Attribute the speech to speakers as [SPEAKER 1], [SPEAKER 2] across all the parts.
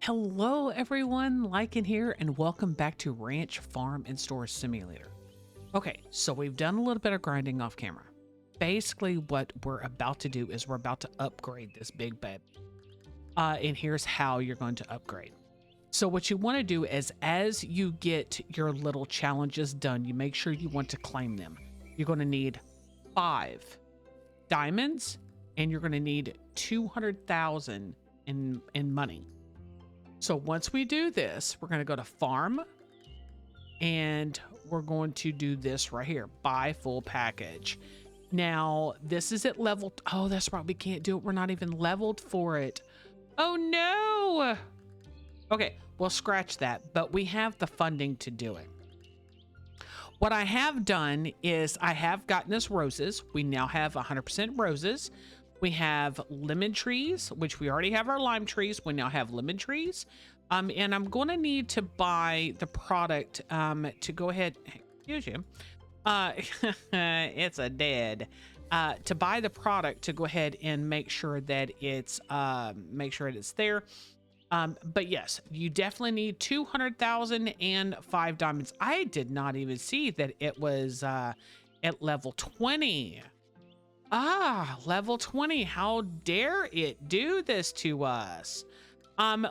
[SPEAKER 1] Hello, everyone. Lycan here, and welcome back to Ranch, Farm, and Store Simulator. Okay, so we've done a little bit of grinding off camera. Basically, what we're about to do is we're about to upgrade this big bed. And here's how you're going to upgrade. So what you want to do is as you get your little challenges done, you make sure you want to claim them. You're going to need 5 diamonds, and you're going to need 200,000 in money. So once we do this, we're going to go to farm and we're going to do this right here, buy full package. Now this is at level. Oh, that's right. We can't do it. We're not even leveled for it. Oh no. Okay, we'll scratch that, but we have the funding to do it. What I have done is I have gotten us roses. We now have 100% roses. We have lemon trees, which we already have our lime trees. We now have lemon trees. And I'm going to need to buy the product to go ahead. Excuse you. It's a dead. To buy the product to go ahead and make sure that it's there. But yes, you definitely need 200,000 and 5 diamonds. I did not even see that it was at level 20. Level 20. How dare it do this to us?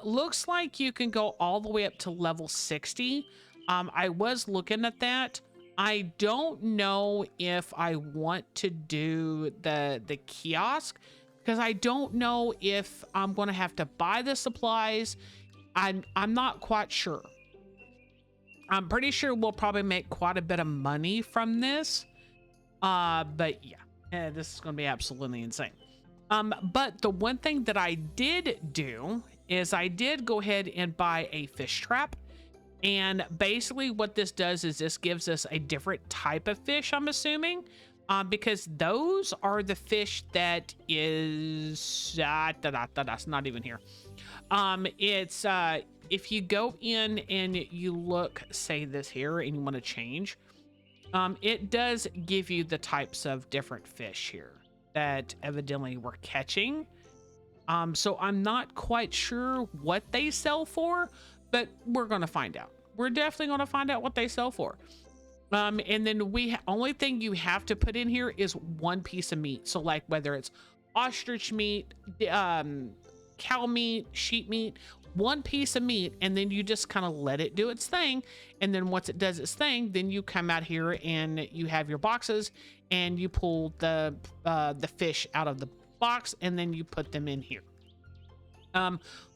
[SPEAKER 1] Looks like you can go all the way up to level 60. I was looking at that. I don't know if I want to do the kiosk because I don't know if I'm going to have to buy the supplies. I'm not quite sure. I'm pretty sure we'll probably make quite a bit of money from this. But yeah. This is going to be absolutely insane. But the one thing that I did do is I did go ahead and buy a fish trap. And basically what this does is this gives us a different type of fish, I'm assuming. Because those are the fish that is... that's not even here. It's... if you go in and you look, say this here, and you want to change... it does give you the types of different fish here that evidently we're catching. So I'm not quite sure what they sell for, but we're going to find out. We're definitely going to find out what they sell for. And then only thing you have to put in here is 1 piece of meat. So like whether it's ostrich meat, cow meat, sheep meat, 1 piece of meat, and then you just kind of let it do its thing. And then once it does its thing, then you come out here and you have your boxes and you pull the fish out of the box and then you put them in here.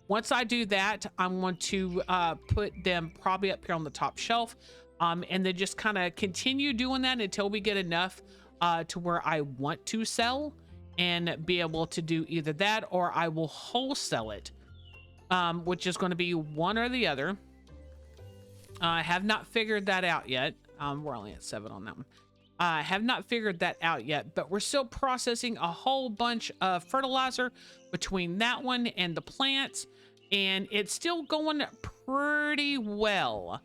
[SPEAKER 1] Once I do that, I'm going to put them probably up here on the top shelf, and then just kind of continue doing that until we get enough to where I want to sell and be able to do either that or I will wholesale it. Which is going to be one or the other. I have not figured that out yet. We're only at 7 on that one. I have not figured that out yet, but we're still processing a whole bunch of fertilizer between that one and the plants, and it's still going pretty well.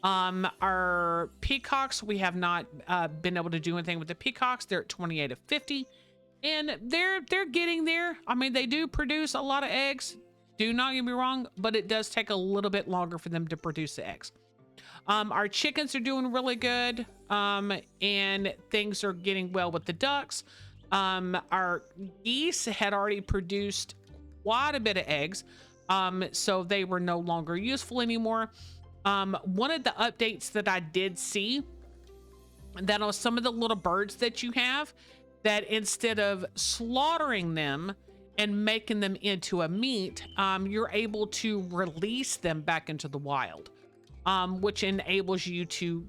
[SPEAKER 1] Our peacocks, we have not been able to do anything with the peacocks. They're at 28 of 50, and they're getting there. I mean, they do produce a lot of eggs. Do not get me wrong, but it does take a little bit longer for them to produce the eggs. Our chickens are doing really good, and things are getting well with the ducks. Our geese had already produced quite a bit of eggs, so they were no longer useful anymore. One of the updates that I did see, that on some of the little birds that you have, that instead of slaughtering them and making them into a meat, you're able to release them back into the wild, which enables you to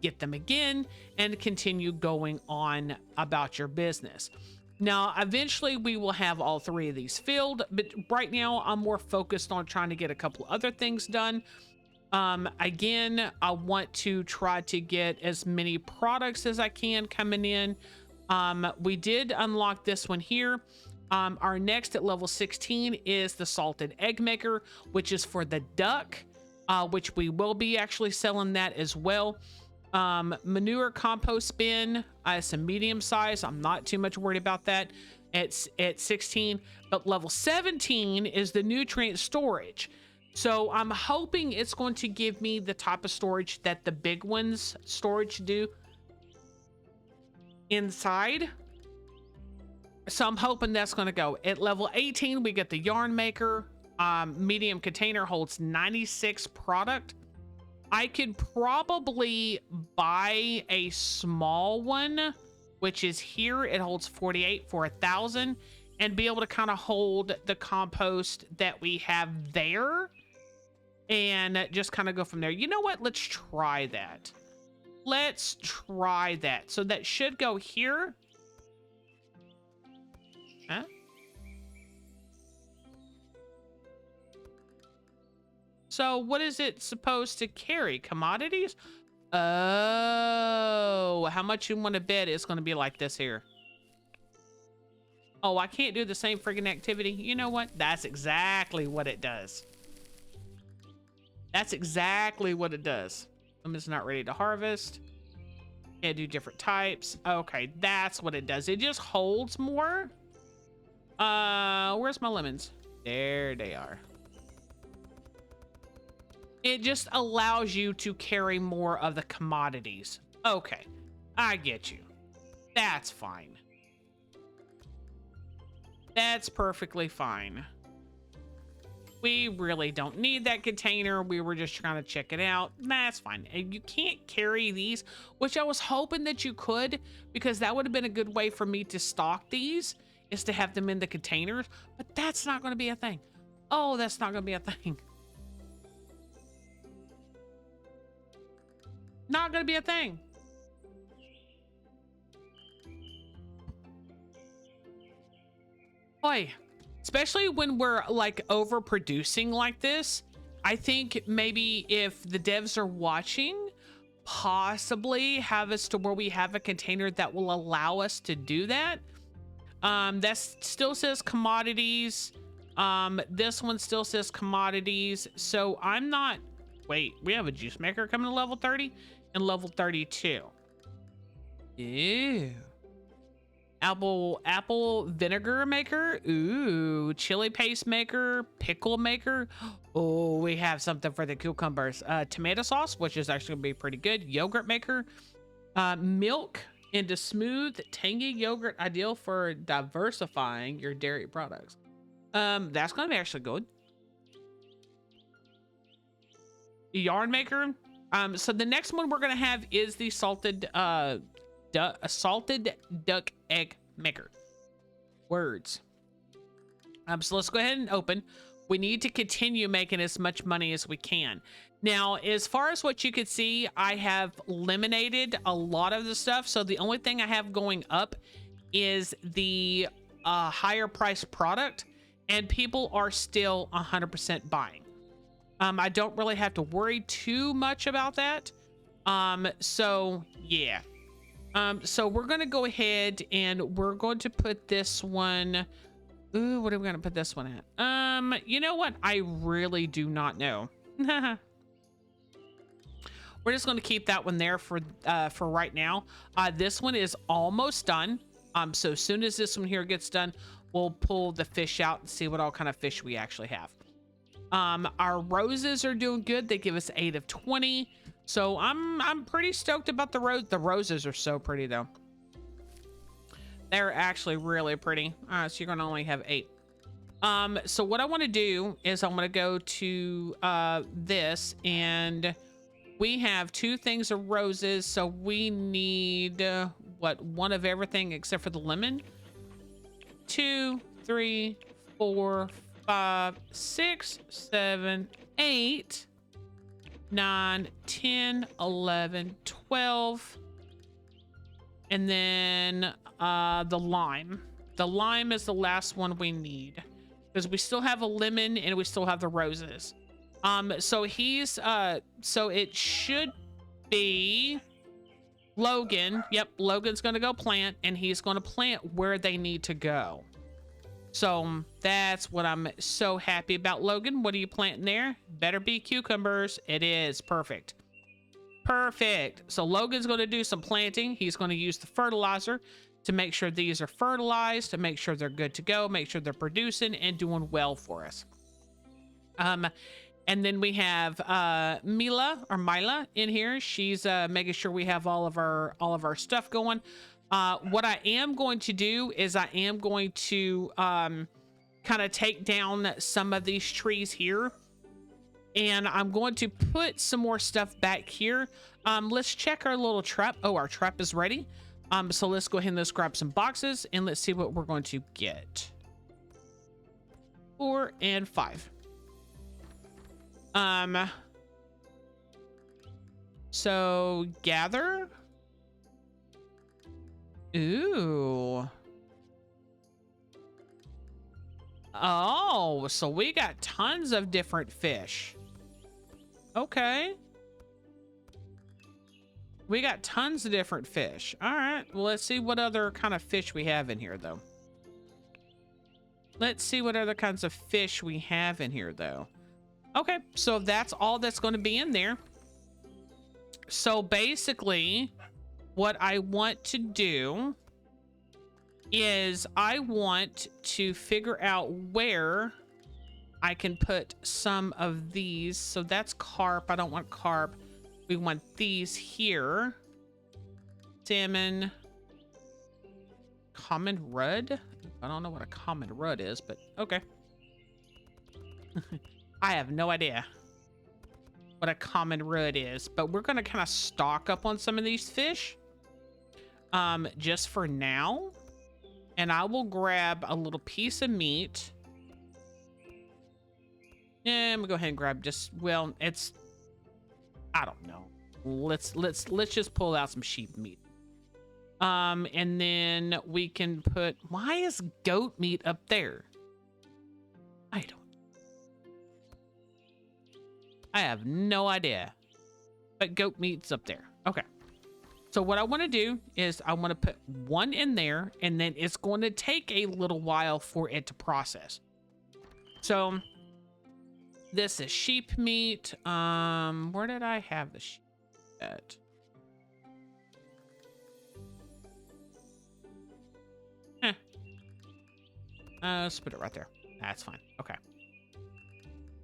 [SPEAKER 1] get them again and continue going on about your business. Now, eventually we will have all 3 of these filled, but right now I'm more focused on trying to get a couple other things done. Again, I want to try to get as many products as I can coming in. We did unlock this one here. Our next at level 16 is the salted egg maker, which is for the duck, which we will be actually selling that as well. Manure compost bin, it's a medium size. I'm not too much worried about that. at 16, but level 17 is the nutrient storage. So I'm hoping it's going to give me the type of storage that the big ones storage do inside. So I'm hoping that's going to go. At level 18, we get the yarn maker. Medium container holds 96 product. I could probably buy a small one, which is here. It holds 48 for 1,000, and be able to kind of hold the compost that we have there and just kind of go from there. You know what? Let's try that. Let's try that. So that should go here. Huh? So what is it supposed to carry? Commodities? Oh, how much you want to bet it's going to be like this here? Oh, I can't do the same friggin' activity. You know what? That's exactly what it does. That's exactly what it does. It's not ready to harvest. Can't do different types. Okay, that's what it does. It just holds more. Where's my lemons? There they are. It just allows you to carry more of the commodities. Okay, I get you. That's fine. That's perfectly fine. We really don't need that container. We were just trying to check it out. That's fine. And you can't carry these, which I was hoping that you could, because that would have been a good way for me to stock these, is to have them in the containers. But that's not going to be a thing. Oh, that's not going to be a thing. Not going to be a thing. Boy, especially when we're like overproducing like this, I think maybe if the devs are watching, possibly have us to where we have a container that will allow us to do that. That still says commodities. This one still says commodities. So I'm not, wait, we have a juice maker coming to level 30 and level 32. Ew. Apple vinegar maker. Ooh, chili paste maker, pickle maker. Oh, we have something for the cucumbers. Tomato sauce, which is actually gonna be pretty good. Yogurt maker. Milk into smooth, tangy yogurt, ideal for diversifying your dairy products. That's gonna be actually good. Yarn maker. So the next one we're gonna have is the salted duck egg maker. Words. So let's go ahead and open. We need to continue making as much money as we can. Now, as far as what you could see, I have eliminated a lot of the stuff. So the only thing I have going up is the higher price product, and people are still 100% buying. I don't really have to worry too much about that. So yeah. So we're going to go ahead and we're going to put this one. Ooh, what are we going to put this one at? You know what? I really do not know. We're just going to keep that one there for right now. This one is almost done. So as soon as this one here gets done, we'll pull the fish out and see what all kind of fish we actually have. Our roses are doing good. They give us 8 of 20. So I'm pretty stoked about the rose. The roses are so pretty though. They're actually really pretty. So you're gonna only have 8. So what I want to do is I'm gonna go to this, and we have 2 things of roses. So we need what, 1 of everything except for the lemon. 2, 3, 4, 5, 6, 7, 8, 9, 10, 11, 12. And then the lime. The lime is the last one we need, because we still have a lemon and we still have the roses. So he's so it should be Logan. Yep, Logan's gonna go plant, and he's gonna plant where they need to go. So that's what I'm so happy about. Logan, what are you planting there? Better be cucumbers. It is. Perfect. Perfect. So Logan's going to do some planting. He's going to use the fertilizer to make sure these are fertilized, to make sure they're good to go, make sure they're producing and doing well for us. And then we have Mila in here. She's making sure we have all of our stuff going. What I am going to do is I am going to kind of take down some of these trees here, and I'm going to put some more stuff back here. Let's check our little trap. Oh, our trap is ready. So let's go ahead and let's grab some boxes and let's see what we're going to get. 4 and 5. So gather. Ooh. Oh, so we got tons of different fish. Okay. We got tons of different fish. All right. Well, let's see what other kind of fish we have in here, though. Let's see what other kinds of fish we have in here, though. Okay, so that's all that's going to be in there. So basically, what I want to do is I want to figure out where I can put some of these. So that's carp. I don't want carp. We want these here. Salmon. Common rudd? I don't know what a common rudd is, but okay. I have no idea what a common rudd is, but we're going to kind of stock up on some of these fish just for now. And I will grab a little piece of meat. Yeah, I'm gonna go ahead and grab just, well, it's, I don't know. Let's just pull out some sheep meat. And then we can put, why is goat meat up there? I have no idea, but goat meat's up there. Okay. So what I want to do is I want to put one in there, and then it's going to take a little while for it to process. So this is sheep meat. Where did I have the sheep at? Let's put it right there. That's fine. Okay.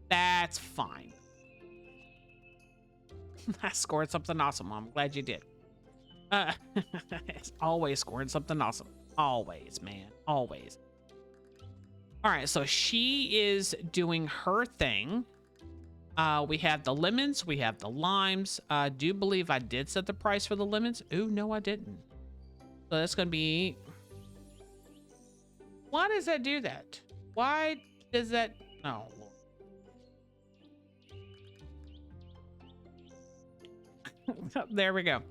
[SPEAKER 1] That's fine. I scored something awesome. I'm glad you did. It's always scoring something awesome. Always, man. Always. All right, so she is doing her thing. We have the lemons. We have the limes. I do believe I did set the price for the lemons. Ooh, no, I didn't. So that's going to be... Why does that do that? Why does that... Oh, there we go.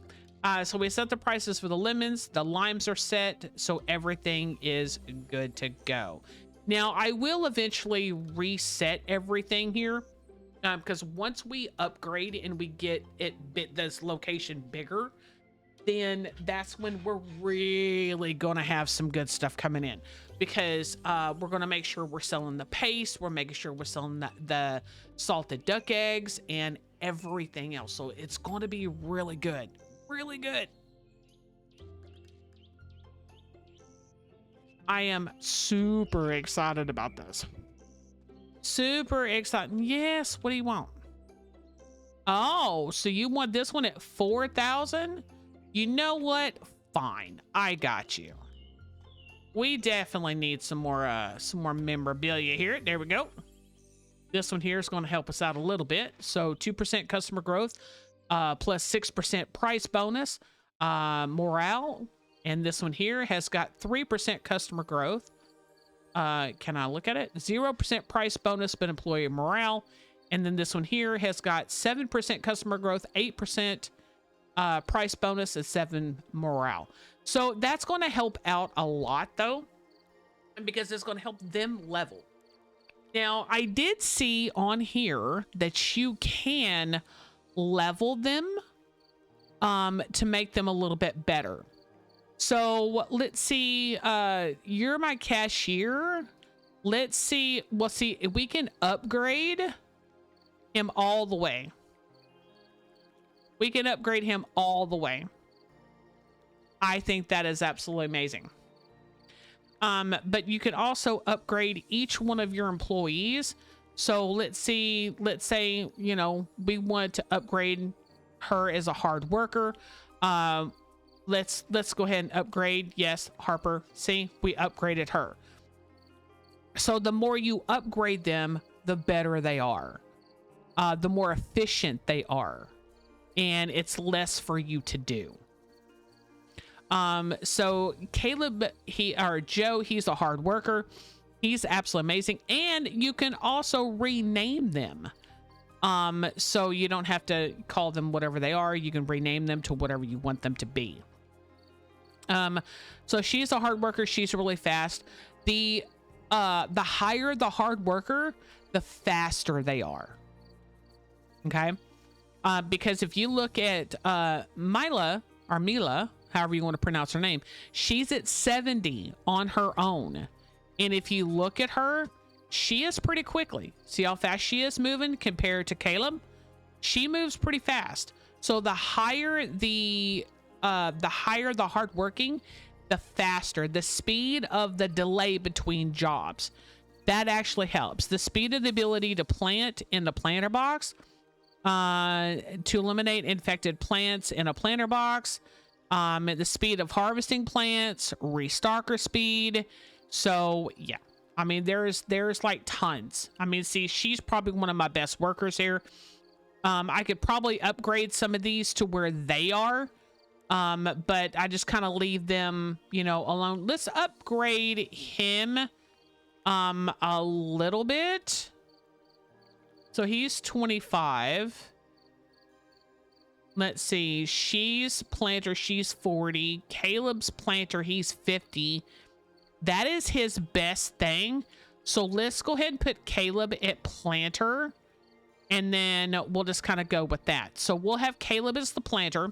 [SPEAKER 1] So we set the prices for the lemons. The limes are set, so everything is good to go. Now, I will eventually reset everything here because once we upgrade and we get this location bigger, then that's when we're really going to have some good stuff coming in, because we're going to make sure we're selling the paste. We're making sure we're selling the salted duck eggs and everything else. So it's going to be really good. Really good. I am super excited about this. Super excited. Yes, what do you want? Oh, so you want this one at 4,000? You know what? Fine. I got you. We definitely need some more memorabilia here. There we go. This one here is going to help us out a little bit. So 2% customer growth, plus 6% price bonus, morale. And this one here has got 3% customer growth. Can I look at it? 0% price bonus, but employee morale. And then this one here has got 7% customer growth, 8% price bonus, and 7 morale. So that's going to help out a lot, though, because it's going to help them level. Now, I did see on here that you can level them to make them a little bit better. So let's see, you're my cashier. Let's see, we'll see if we can upgrade him all the way. We can upgrade him all the way. I think that is absolutely amazing. But you can also upgrade each one of your employees. So let's say, you know, we want to upgrade her as a hard worker. Let's go ahead and upgrade. Yes, Harper. See, we upgraded her. So the more you upgrade them, the better they are. The more efficient they are. And it's less for you to do. So Caleb, Joe, he's a hard worker. He's absolutely amazing. And you can also rename them. So you don't have to call them whatever they are. You can rename them to whatever you want them to be. So she's a hard worker. She's really fast. The higher the hard worker, the faster they are. Okay. Because if you look at, Mila, however you want to pronounce her name, she's at 70 on her own. And if you look at her, she is pretty quickly. See how fast she is moving compared to Caleb? She moves pretty fast. So the higher the hardworking, the faster. The speed of the delay between jobs. That actually helps. The speed of the ability to plant in the planter box, to eliminate infected plants in a planter box, the speed of harvesting plants, restalker speed. So yeah, I mean, there's like tons. I mean, see, she's probably one of my best workers here. I could probably upgrade some of these to where they are. But I just kind of leave them, you know, alone. Let's upgrade him, a little bit. So he's 25. Let's see. She's planter. She's 40. Caleb's planter. He's 50. That is his best thing. So let's go ahead and put Caleb at planter. And then we'll just kind of go with that. So we'll have Caleb as the planter.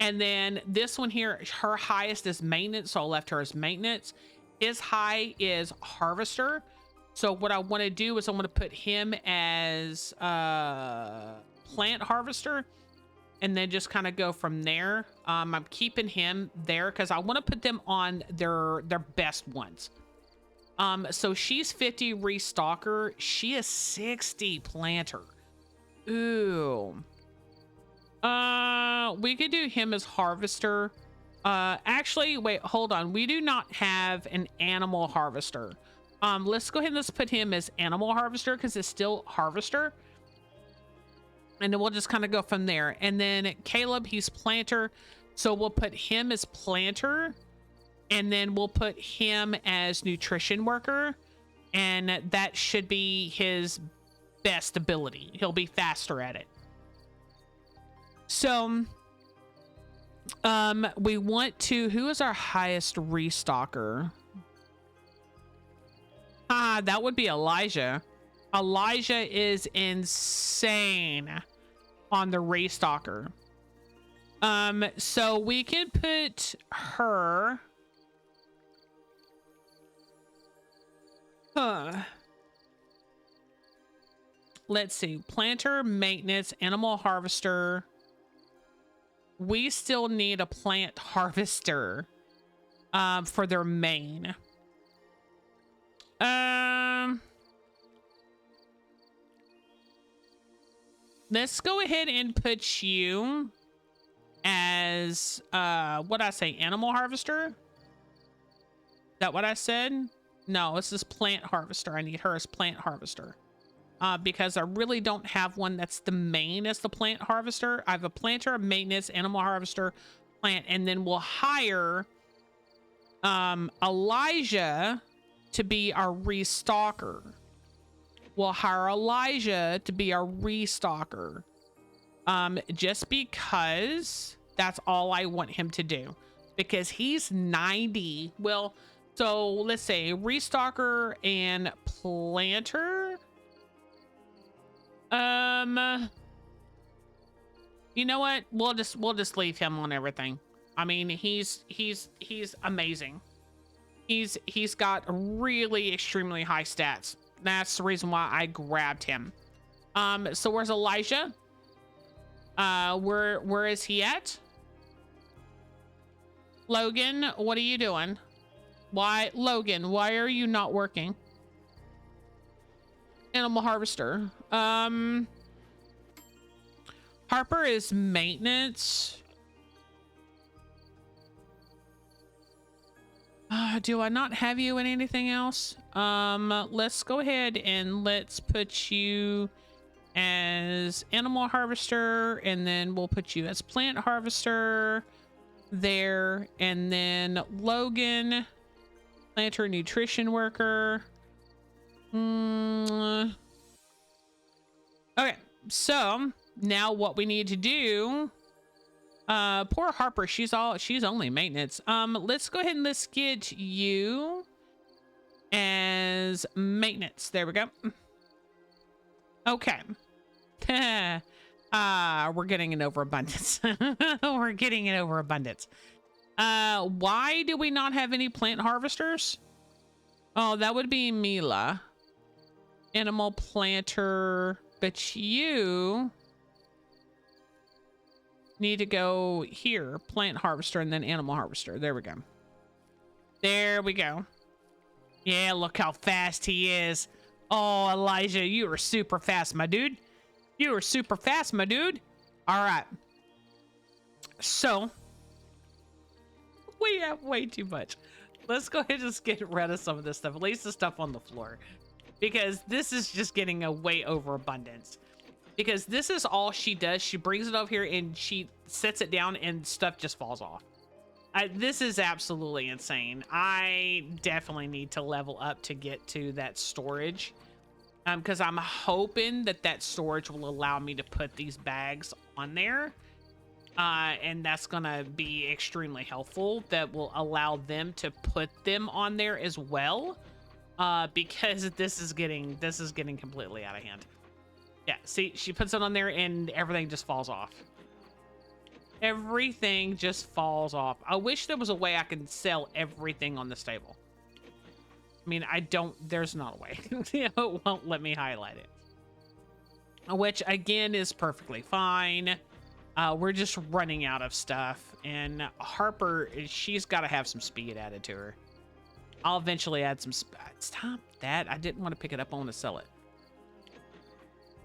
[SPEAKER 1] And then this one here, her highest is maintenance. So I left her as maintenance. His high is harvester. So what I want to do is I want to put him as plant harvester. And then just kind of go from there. I'm keeping him there because I want to put them on their best ones. So she's 50 restalker. She is 60 planter. Ooh. We could do him as harvester. Actually, wait, hold on. We do not have an animal harvester. Let's go ahead and let's put him as animal harvester because it's still harvester. And then we'll just kind of go from there. And then Caleb, he's planter. So we'll put him as planter. And then we'll put him as nutrition worker. And that should be his best ability. He'll be faster at it. So, we want to, who is our highest restalker? That would be Elijah. Elijah is insane on the restalker. So we can put her. Let's see. Planter, maintenance, animal harvester. We still need a plant harvester for their main. Let's go ahead and put you as what I say, animal harvester. Is that what I said? No, this is plant harvester. I need her as plant harvester. Because I really don't have one that's the main as the plant harvester. I have a planter, a maintenance, animal harvester, plant, and then we'll hire Elijah to be our restalker. We'll hire Elijah to be our restalker. Just because that's all I want him to do. Because he's 90. Well, so let's say restalker and planter. You know what? We'll just leave him on everything. I mean, he's amazing. He's got really extremely high stats. That's the reason why I grabbed him. So where's Elijah? Where is he at? Logan, what are you doing? Why, Logan, why are you not working? Animal harvester. Harper is maintenance. Do I not have you in anything else? Let's go ahead and let's put you as animal harvester, and then we'll put you as plant harvester there, and then Logan, planter nutrition worker. Okay, so now what we need to do, poor Harper, she's only maintenance. Let's go ahead and let's get you as maintenance. There we go. Okay. We're getting an overabundance. We're getting an overabundance. Why do we not have any plant harvesters? Oh, that would be Mila. Animal planter, but you need to go here, plant harvester, and then animal harvester. There we go. There we go. Yeah, look how fast he is. Oh, Elijah, you are super fast, my dude. You are super fast, my dude. All right. So we have way too much. Let's go ahead and just get rid of some of this stuff, at least the stuff on the floor, because this is just getting a way overabundance. Because this is all she does. She brings it over here and she sets it down and stuff just falls off. This is absolutely insane. I definitely need to level up to get to that storage. Because I'm hoping that that storage will allow me to put these bags on there. And that's going to be extremely helpful. That will allow them to put them on there as well. Because this is getting completely out of hand. Yeah, see, she puts it on there and everything just falls off. Everything just falls off. I wish there was a way I could sell everything on this table. I mean, there's not a way. It won't let me highlight it. Which, again, is perfectly fine. We're just running out of stuff. And Harper, she's got to have some speed added to her. I'll eventually add some... Stop that. I didn't want to pick it up. I want to sell it.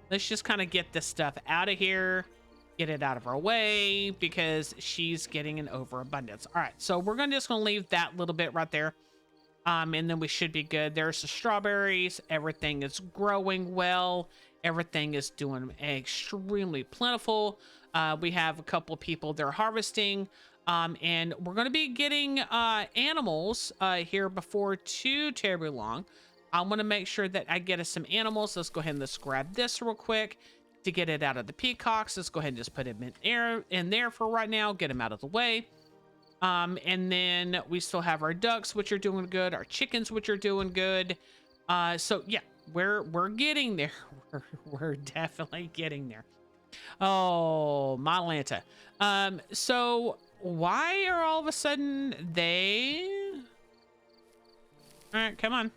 [SPEAKER 1] Let's just kind of get this stuff out of here. Get it out of our way because she's getting an overabundance. All right, so we're just going to leave that little bit right there. And then we should be good. There's the strawberries. Everything is growing well. Everything is doing extremely plentiful. We have a couple of people they're harvesting. And we're going to be getting animals here before too terribly long. I want to make sure that I get us some animals. Let's go ahead and let's grab this real quick to get it out of the peacocks. Let's go ahead and just put him in there for right now. Get him out of the way. And then we still have our ducks, which are doing good. Our chickens, which are doing good. So yeah, we're getting there. We're definitely getting there. Oh, my Lanta. So why are all of a sudden they... All right, come on.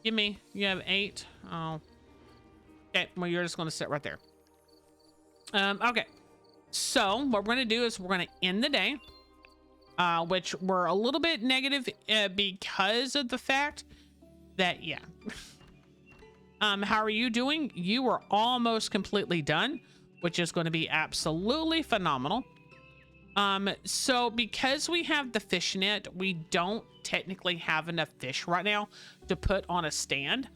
[SPEAKER 1] Give me. You have 8. Oh. Okay, well, you're just going to sit right there. Okay. So what we're going to do is we're going to end the day, which we're a little bit negative because of the fact that, yeah. How are you doing? You are almost completely done, which is going to be absolutely phenomenal. So because we have the fish net, we don't technically have enough fish right now to put on a stand.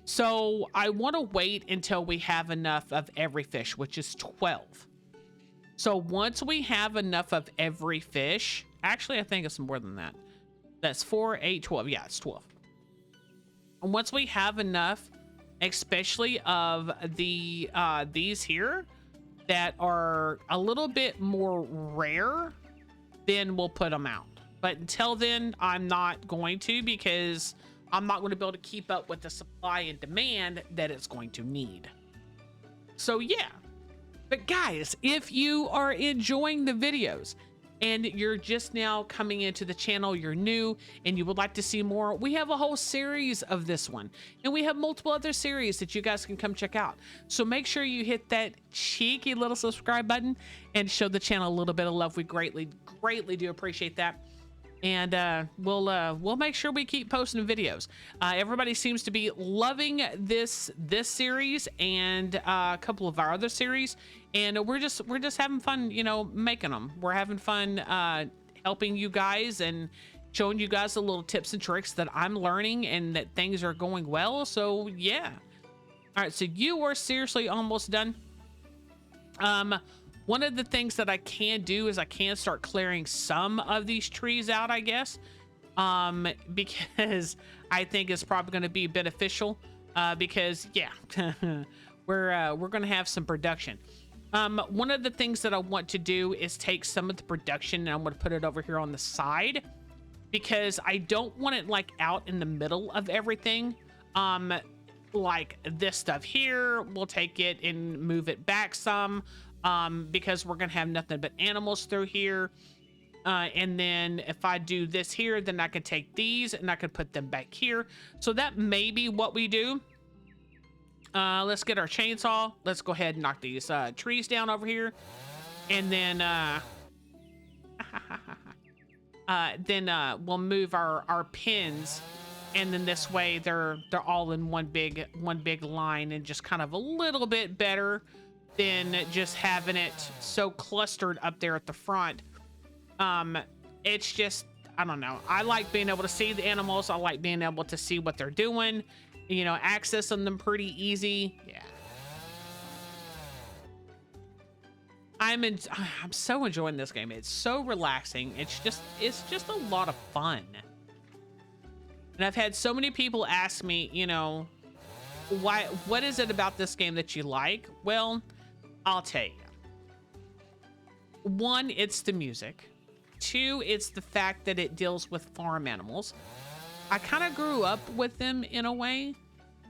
[SPEAKER 1] So I want to wait until we have enough of every fish, which is 12. So once we have enough of every fish, actually, I think it's more than that. That's 4, 8, 12. Yeah, it's 12. And once we have enough, especially of the these here that are a little bit more rare, then we'll put them out. But until then, I'm not going to, because I'm not going to be able to keep up with the supply and demand that it's going to need. So yeah. But guys, if you are enjoying the videos, and you're just now coming into the channel, you're new and you would like to see more, we have a whole series of this one, and we have multiple other series that you guys can come check out. So make sure you hit that cheeky little subscribe button and show the channel a little bit of love. We greatly do appreciate that. And we'll make sure we keep posting videos. Everybody seems to be loving this series and a couple of our other series, and we're just having fun, you know, making them. We're having fun helping you guys and showing you guys the little tips and tricks that I'm learning and that things are going well. So yeah. All right, so you are seriously almost done. One of the things that I can do is I can start clearing some of these trees out, I guess, because I think it's probably going to be beneficial, because yeah, we're going to have some production. One of the things that I want to do is take some of the production and I'm going to put it over here on the side, because I don't want it like out in the middle of everything. Like this stuff here, we'll take it and move it back some. Because we're gonna have nothing but animals through here, and then if I do this here, then I can take these and I can put them back here. So that may be what we do. Let's get our chainsaw. Let's go ahead and knock these trees down over here, and then we'll move our pins, and then this way they're all in one big line, and just kind of a little bit better than just having it so clustered up there at the front. It's just, I don't know, I like being able to see the animals. I like being able to see what they're doing, you know, accessing them pretty easy. Yeah, I'm so enjoying this game. It's so relaxing. It's just a lot of fun. And I've had so many people ask me, you know, what is it about this game that you like? Well, I'll tell you. One, it's the music. Two, it's the fact that it deals with farm animals. I kind of grew up with them in a way.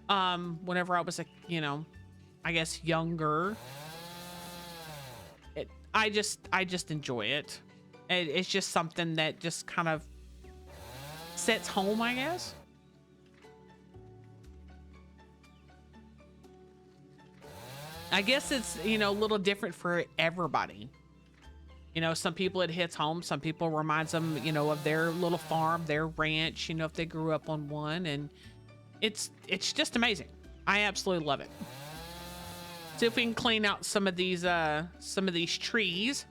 [SPEAKER 1] Whenever I was you know, I guess younger. I just enjoy it. It's just something that just kind of sets home, I guess. I guess it's, you know, a little different for everybody. You know, some people it hits home. Some people reminds them, you know, of their little farm, their ranch, you know, if they grew up on one. And it's just amazing. I absolutely love it. See if we can clean out some of these trees.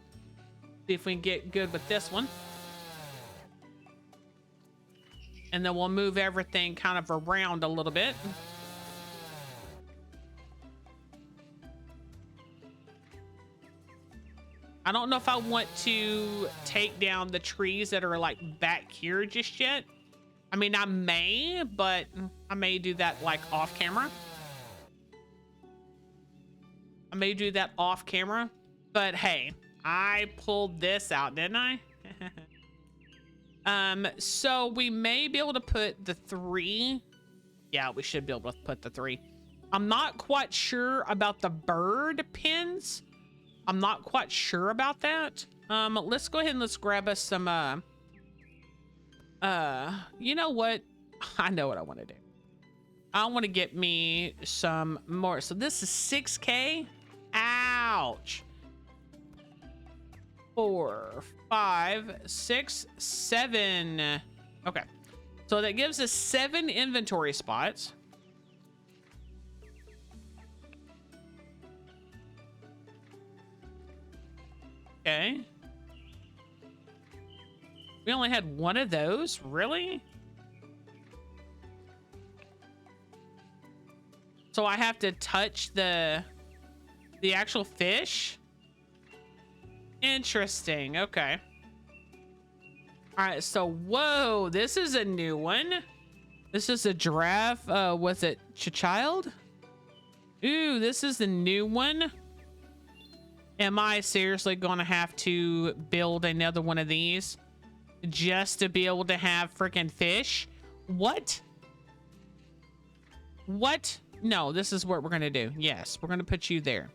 [SPEAKER 1] See if we can get good with this one. And then we'll move everything kind of around a little bit. I don't know if I want to take down the trees that are like back here just yet. I mean, I may, but I may do that like off camera. I may do that off camera, but hey, I pulled this out, didn't I? So we may be able to put the 3. Yeah, we should be able to put the 3. I'm not quite sure about the bird pins. I'm not quite sure about that. Let's go ahead and let's grab us some, you know what? I know what I want to do. I want to get me some more. So this is 6K. Ouch. 4, 5, 6, 7. Okay. So that gives us 7 inventory spots. Okay. We only had one of those? Really? So I have to touch the actual fish? Interesting. Okay. All right. So, whoa, this is a new one. This is a giraffe. Was it child? Ooh, this is the new one. Am I seriously going to have to build another one of these just to be able to have freaking fish? What? What? No, this is what we're going to do. Yes, we're going to put you there.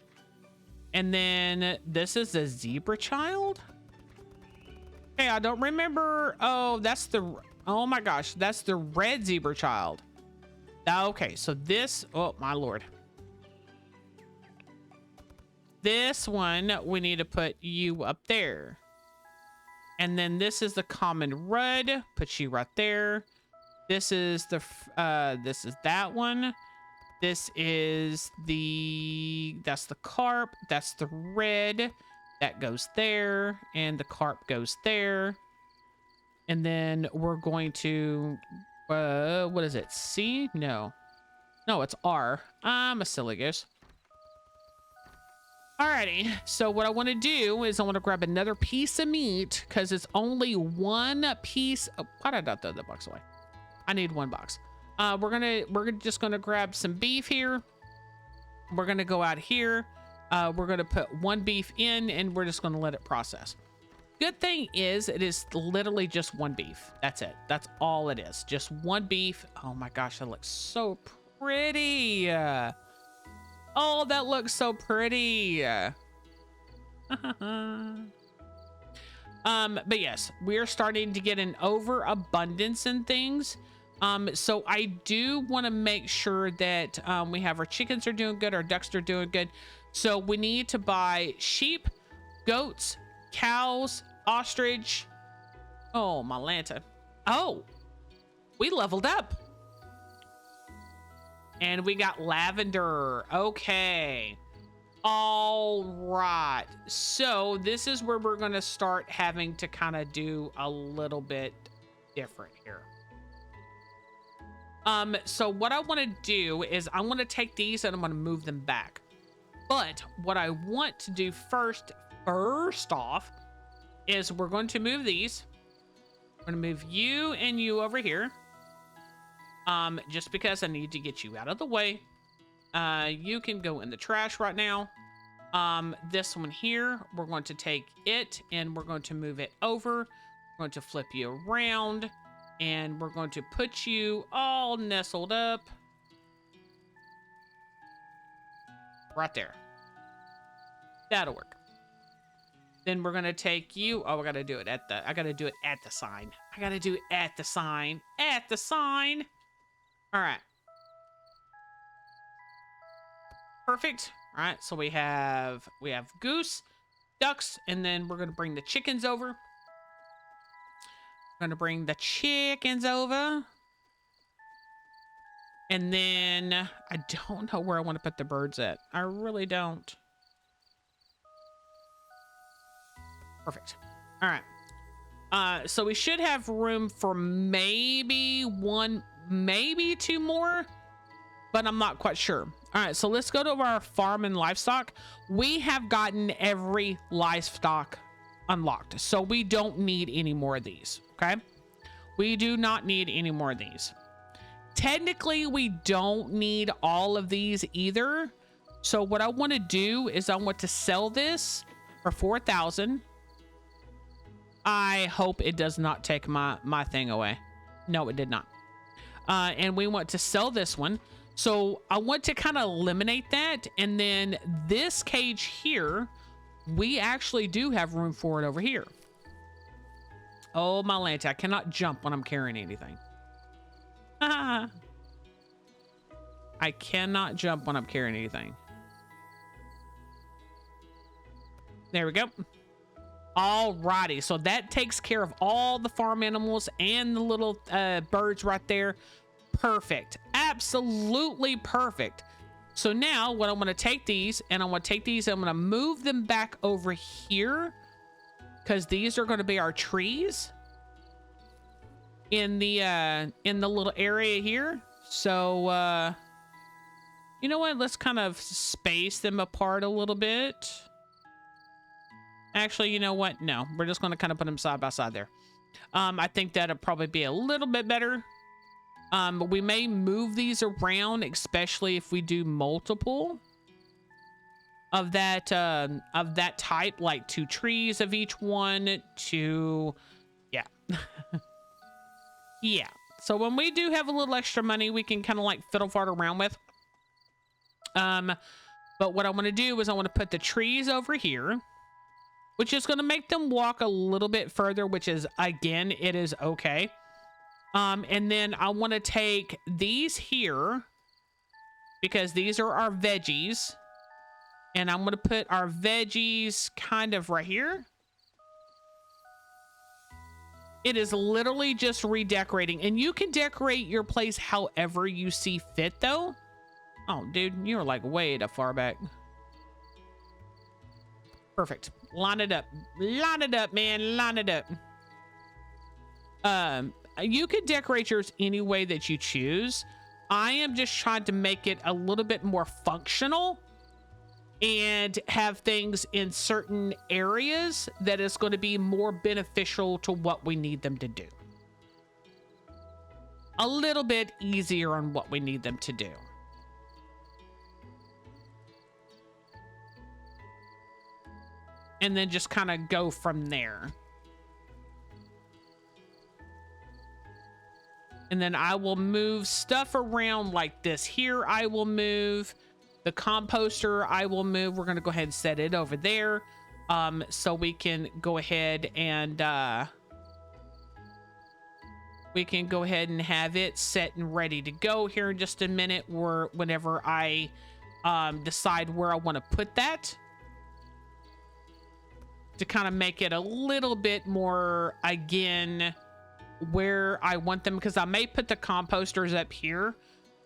[SPEAKER 1] And then this is a zebra child. Okay, I don't remember. Oh, that's the, oh my gosh, that's the red zebra child. Okay, so this, oh my lord. This one, we need to put you up there. And then this is the common rudd, put you right there. This is the, this is that one. This is the, that's the carp, that's the red. That goes there, and the carp goes there. And then we're going to, what is it? C? No. No, it's R. I'm a silly goose. Alrighty, so what I want to do is I want to grab another piece of meat because it's only one piece. Oh, why did I throw the box away? I need one box. We're just gonna grab some beef here. We're gonna go out here. We're gonna put one beef in, and we're just gonna let it process. Good thing is it is literally just one beef. That's it. That's all it is. Just one beef. Oh my gosh, that looks so pretty. Oh, that looks so pretty. But yes, we're starting to get an overabundance in things. So I do want to make sure that we have our chickens are doing good, our ducks are doing good. So we need to buy sheep, goats, cows, ostrich. Oh, my Lanta. Oh, we leveled up. And we got lavender. Okay. All right. So this is where we're going to start having to kind of do a little bit different here. So what I want to do is I want to take these and I'm going to move them back. But what I want to do first off is we're going to move these. We're going to move you and you over here. Just because I need to get you out of the way. You can go in the trash right now. This one here, we're going to take it and we're going to move it over. We're going to flip you around and we're going to put you all nestled up. Right there. That'll work. Then we're going to take you. Oh, I got to do it at the, I got to do it at the sign. I got to do it at the sign. At the sign. All right. Perfect. All right. So we have goose, ducks, and then we're going to bring the chickens over. We're going to bring the chickens over. And then I don't know where I want to put the birds at. I really don't. Perfect. All right. So we should have room for maybe one, maybe two more, but I'm not quite sure. All right, so let's go to our farm and livestock. We have gotten every livestock unlocked, so we don't need any more of these, okay? We do not need any more of these. Technically, we don't need all of these either. So what I want to do is I want to sell this for 4,000. I hope it does not take my thing away. No, it did not. And we want to sell this one. So I want to kind of eliminate that. And then this cage here, we actually do have room for it over here. Oh, my Lanta, I cannot jump when I'm carrying anything. I cannot jump when I'm carrying anything. There we go. Alrighty, so that takes care of all the farm animals and the little birds right there. Perfect. Absolutely perfect. So now what I want to take these and I want to take these and I'm going to move them back over here because these are going to be our trees in the little area here. So you know what, let's kind of space them apart a little bit. Actually, you know what, no, we're just going to kind of put them side by side there. I think that'll probably be a little bit better. But we may move these around, especially if we do multiple of that type, like 2 trees of each one, yeah. Yeah. So when we do have a little extra money, we can kind of like fiddle fart around with. But what I want to do is I want to put the trees over here. which is going to make them walk a little bit further, which is, again, it is okay. And then I want to take these here because these are our veggies. And I'm going to put our veggies kind of right here. It is literally just redecorating. And you can decorate your place however you see fit, though. Oh, dude, you're like way too far back. Perfect. Line it up. Line it up, man. Line it up. You could decorate yours any way that you choose. I am just trying to make it a little bit more functional and have things in certain areas that is going to be more beneficial to what we need them to do. A little bit easier on what we need them to do. And then just kind of go from there. And then I will move stuff around like this. Here I will move. The composter I will move. We're going to go ahead and set it over there. So we can go ahead and have it set and ready to go here in just a minute, or whenever I decide where I want to put that, to kind of make it a little bit more, again, where I want them, because I may put the composters up here,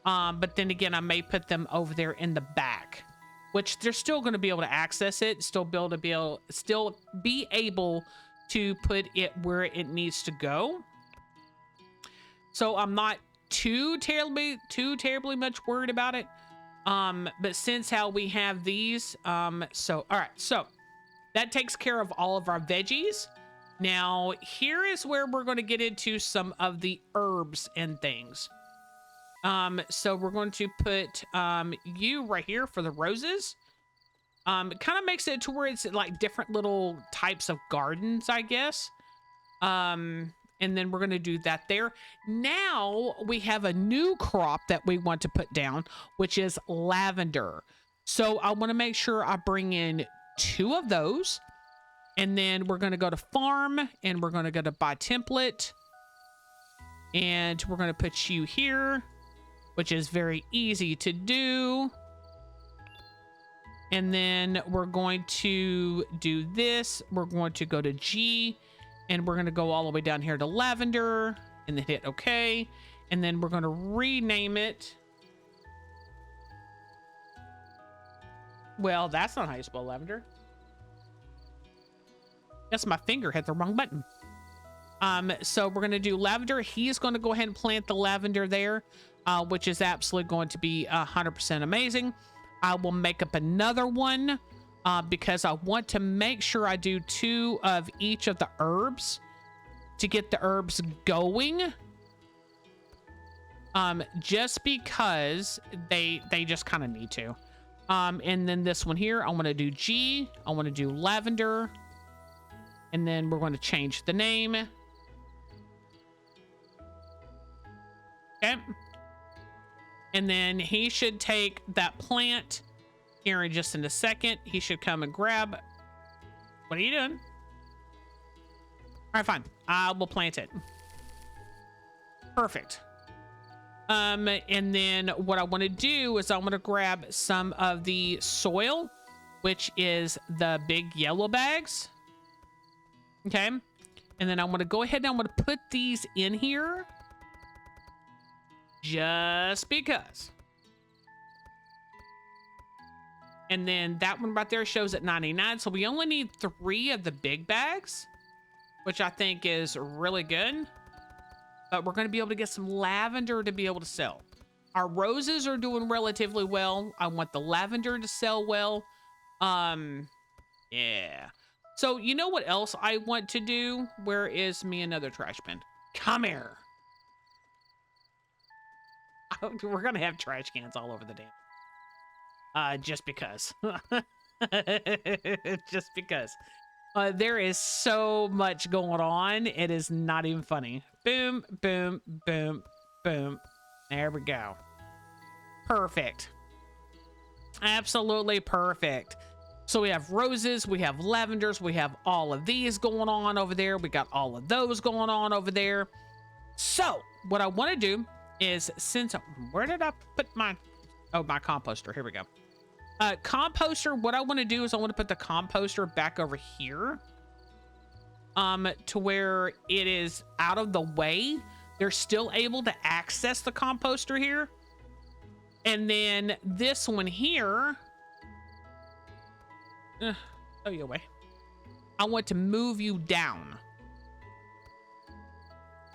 [SPEAKER 1] but then again I may put them over there in the back, which they're still going to be able to access it, still be able to put it where it needs to go. So I'm not too terribly much worried about it. But since how we have these, so all right, so that takes care of all of our veggies. Now, here is where we're going to get into some of the herbs and things. So we're going to put you right here for the roses. It kind of makes it to where it's like different little types of gardens, I guess. And then we're going to do that there. Now we have a new crop that we want to put down, which is lavender. So I want to make sure I bring in 2 of those. And then we're going to go to farm and we're going to go to buy template. And we're going to put you here, which is very easy to do. And then we're going to do this. We're going to go to G and we're going to go all the way down here to lavender and then hit OK. And then we're going to rename it. Well, that's not how you spell lavender. Guess my finger hit the wrong button. So we're going to do lavender. He's going to go ahead and plant the lavender there, which is absolutely going to be 100% amazing. I will make up another one because I want to make sure I do 2 of each of the herbs to get the herbs going. Just because they just kind of need to. And then this one here, I want to do G. I want to do lavender. And then we're going to change the name. Okay. And then he should take that plant here in just in a second. He should come and grab. What are you doing? All right, fine. I will plant it. Perfect. And then what I want to do is I want to grab some of the soil, which is the big yellow bags. Okay. And then I want to go ahead and I want to put these in here just because. And then that one right there shows at 99. So we only need 3 of the big bags, which I think is really good. But we're going to be able to get some lavender to be able to sell. Our roses are doing relatively well. I want the lavender to sell well. Yeah. So you know what else I want to do? Where is me another trash bin? Come here. We're going to have trash cans all over the damn. Just because. Just because. There is so much going on. It is not even funny. Boom, boom, boom, boom. There we go. Perfect. Absolutely perfect. So we have roses, we have lavenders, we have all of these going on over there. We got all of those going on over there. So what I want to do is, since, where did I put my, oh, my composter. Here we go. Composter, what I want to do is I want to put the composter back over here. To where it is out of the way. They're still able to access the composter here. And then this one here, oh, you away. I want to move you down,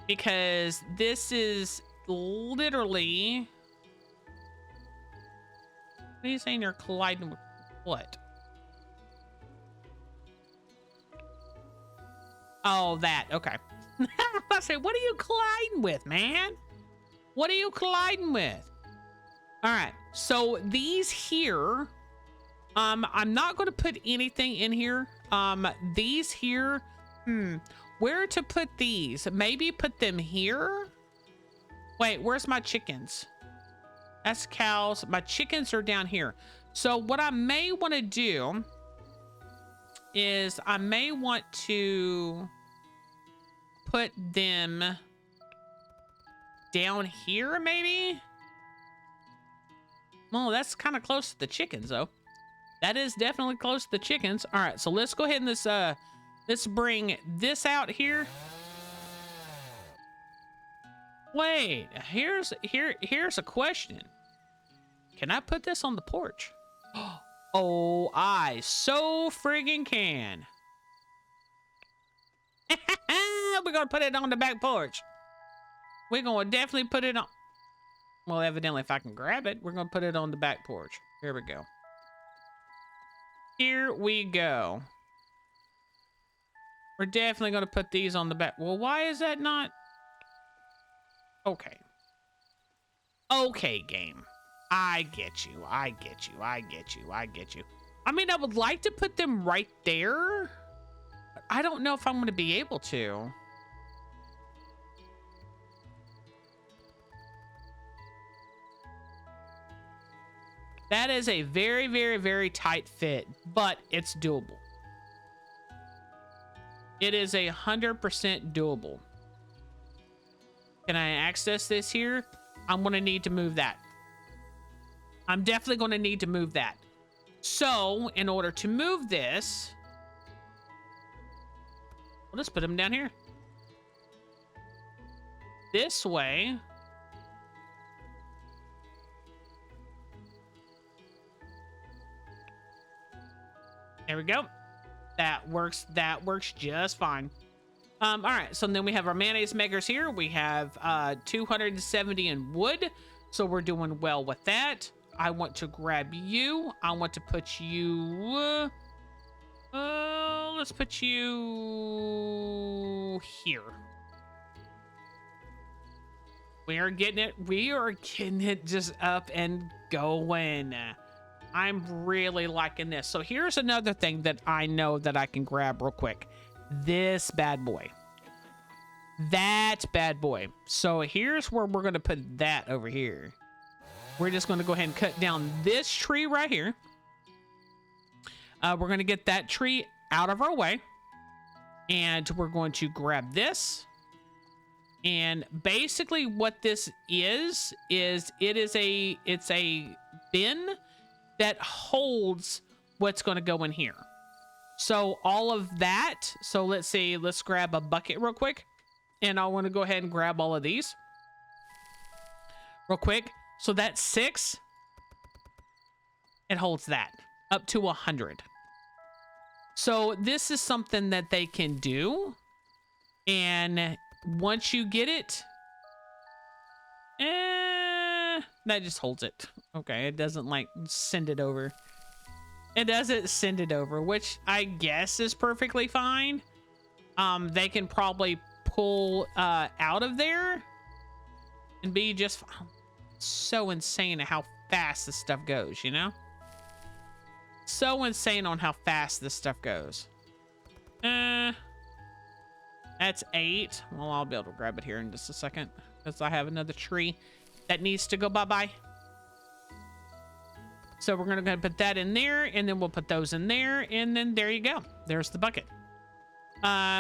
[SPEAKER 1] because this is literally, what are you saying? You're colliding with what? Oh, that. Okay. I say, what are you colliding with, man? What are you colliding with? All right. So these here, I'm not going to put anything in here. These here, where to put these? Maybe put them here. Wait, where's my chickens? That's cows. My chickens are down here. So what I may want to do is I may want to put them down here, maybe. Well, that's kind of close to the chickens, though. That is definitely close to the chickens. All right, so let's go ahead and let's bring this out here. Wait, here's a question. Can I put this on the porch? Oh, I so friggin' can. We're gonna put it on the back porch. We're gonna definitely put it on. Well, evidently, if I can grab it, we're gonna put it on the back porch. Here we go. Here we go. We're definitely gonna put these on the back. Well, why is that not? Okay. Okay, game. I get you. I get you. I get you. I get you. I mean, I would like to put them right there. But I don't know if I'm going to be able to. That is a very, very, very tight fit, but it's doable. It is 100% doable. Can I access this here? I'm going to need to move that. I'm definitely going to need to move that. So, in order to move this, we'll just put them down here. This way. There we go. That works. That works just fine. All right. So then we have our mayonnaise makers here. We have 270 in wood. So we're doing well with that. I want to grab you. I want to put you. Let's put you here. We are getting it. We are getting it just up and going. I'm really liking this. So here's another thing that I know that I can grab real quick. This bad boy. That bad boy. So here's where we're going to put that over here. We're just going to go ahead and cut down this tree right here. We're going to get that tree out of our way. And we're going to grab this. And basically what this is it's a bin that holds what's going to go in here. So all of that. So let's see, let's grab a bucket real quick. And I want to go ahead and grab all of these real quick. So that's 6. It holds that up to 100. So this is something that they can do. And once you get it, that just holds it. Okay, it doesn't like send it over. It doesn't send it over, which I guess is perfectly fine. They can probably pull out of there and be just so insane at how fast this stuff goes, you know? So insane on how fast this stuff goes. That's 8. Well, I'll be able to grab it here in just a second because I have another tree that needs to go bye-bye. So we're gonna go ahead and put that in there, and then we'll put those in there, and then there you go. There's the bucket.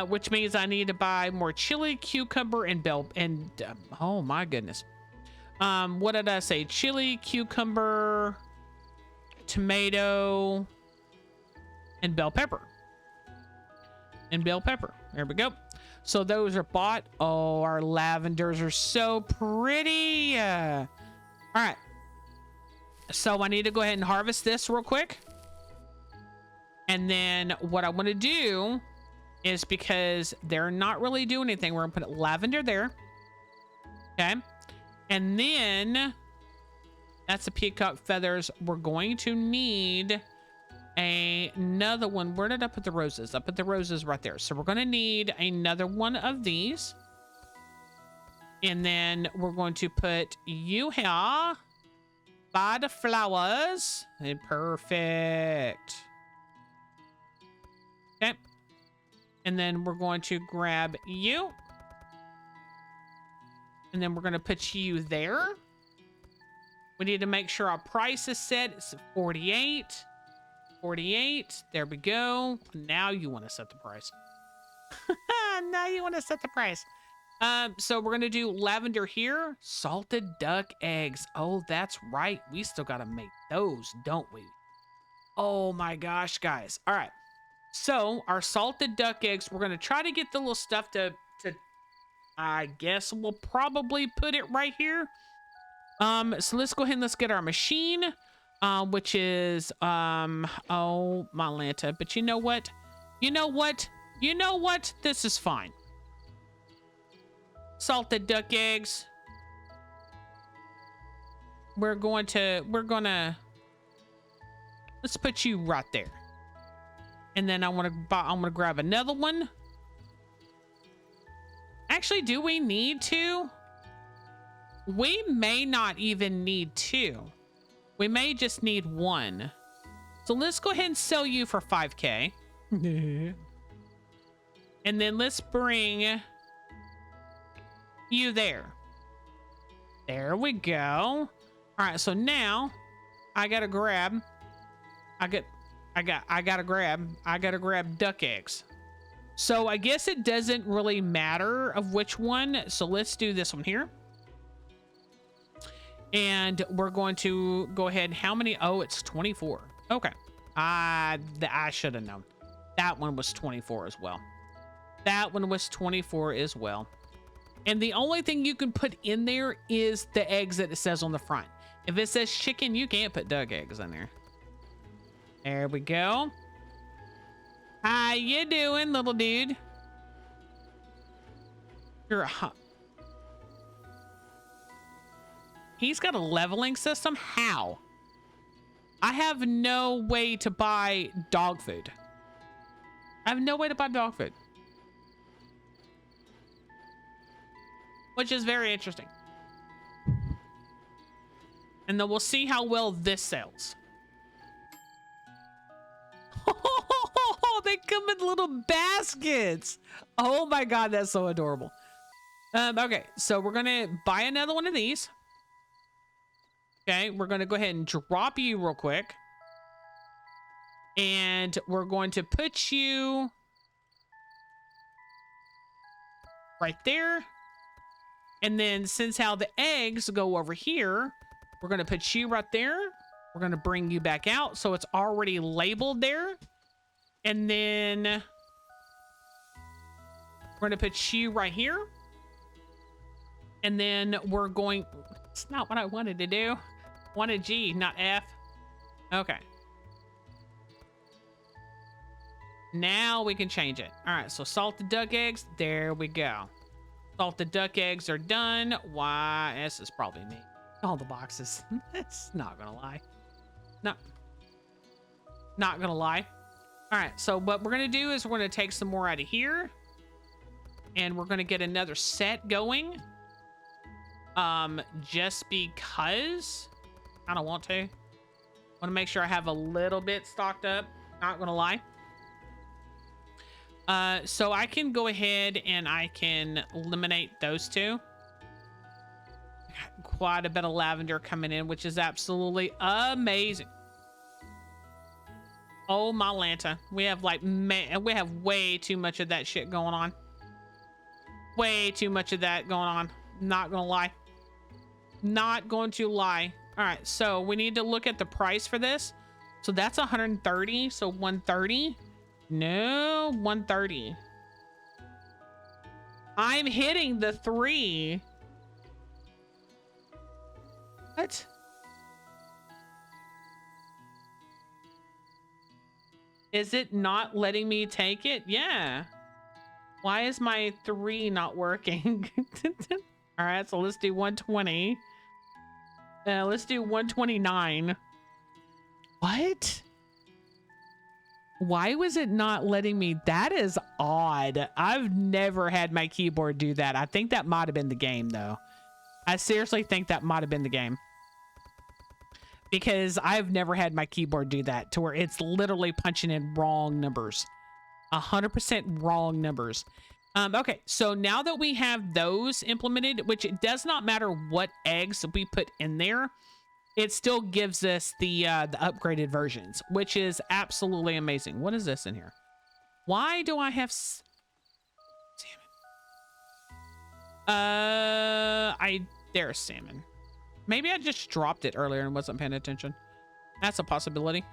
[SPEAKER 1] Which means I need to buy more chili, cucumber, and bell, and oh my goodness. What did I say? Chili, cucumber, tomato, and bell pepper. And bell pepper. There we go. So those are bought. Oh, our lavenders are so pretty. All right. So I need to go ahead and harvest this real quick. And then what I want to do is, because they're not really doing anything, we're going to put lavender there. Okay. And then that's the peacock feathers. We're going to need another one. Where did I put the roses? I put the roses right there. So we're going to need another one of these. And then we're going to put you here by the flowers. And perfect. Okay. And then we're going to grab you. And then we're going to put you there. We need to make sure our price is set. It's 48. 48. There we go. Now you want to set the price. Now you want to set the price. So we're going to do lavender here. Salted duck eggs. Oh, that's right. We still got to make those, don't we? Oh my gosh, guys. All right. So our salted duck eggs, we're going to try to get the little stuff to I guess we'll probably put it right here. So let's go ahead and let's get our machine, which is, oh, my Lanta. But you know what? You know what? You know what? This is fine. Salted duck eggs. We're gonna, let's put you right there. And then I'm gonna grab another one. Actually, do we need to? We may not even need two. We may just need one. So let's go ahead and sell you for 5K. And then let's bring you there. There we go. All right, so now I gotta grab duck eggs. So I guess it doesn't really matter of which one. So let's do this one here. And we're going to go ahead. How many? Oh, it's 24. Okay. I should have known. That one was 24 as well. That one was 24 as well. And the only thing you can put in there is the eggs that it says on the front. If it says chicken, you can't put duck eggs in there. There we go. How you doing, little dude? You're a He's got a leveling system? How? I have no way to buy dog food. I have no way to buy dog food. Which is very interesting. And then we'll see how well this sells. They come in little baskets. Oh my god, that's so adorable. Okay, so we're gonna buy another one of these. Okay, we're gonna go ahead and drop you real quick. And we're going to put you right there. And then since how the eggs go over here, we're gonna put you right there. We're gonna bring you back out so it's already labeled there. And then we're going to put you right here. And then we're going... It's not what I wanted to do. I wanted G, not F. Okay. Now we can change it. All right, so salted duck eggs. There we go. Salted duck eggs are done. Why? This is probably me. All the boxes. It's not going to lie. No. Not going to lie. All right, so what we're going to do is we're going to take some more out of here. And we're going to get another set going. Just because I don't want to. Want to make sure I have a little bit stocked up. Not going to lie. So I can go ahead and I can eliminate those two. Quite a bit of lavender coming in, which is absolutely amazing. Oh my Lanta. We have like, we have way too much of that shit going on. Way too much of that going on. Not gonna lie. Not going to lie. All right, so we need to look at the price for this. So that's 130. So 130. No, 130. I'm hitting the 3. What? Is it not letting me take it? Yeah. Why is my 3 not working? All right, so let's do 120. Let's do 129. What? Why was it not letting me? That is odd. I've never had my keyboard do that. I think that might have been the game, though. I seriously think that might have been the game. Because I've never had my keyboard do that to where it's literally punching in wrong numbers. 100% wrong numbers. Okay, so now that we have those implemented, which it does not matter what eggs we put in there, it still gives us the upgraded versions, which is absolutely amazing. What is this in here? Why do I have salmon? There's salmon. Maybe I just dropped it earlier and wasn't paying attention. That's a possibility.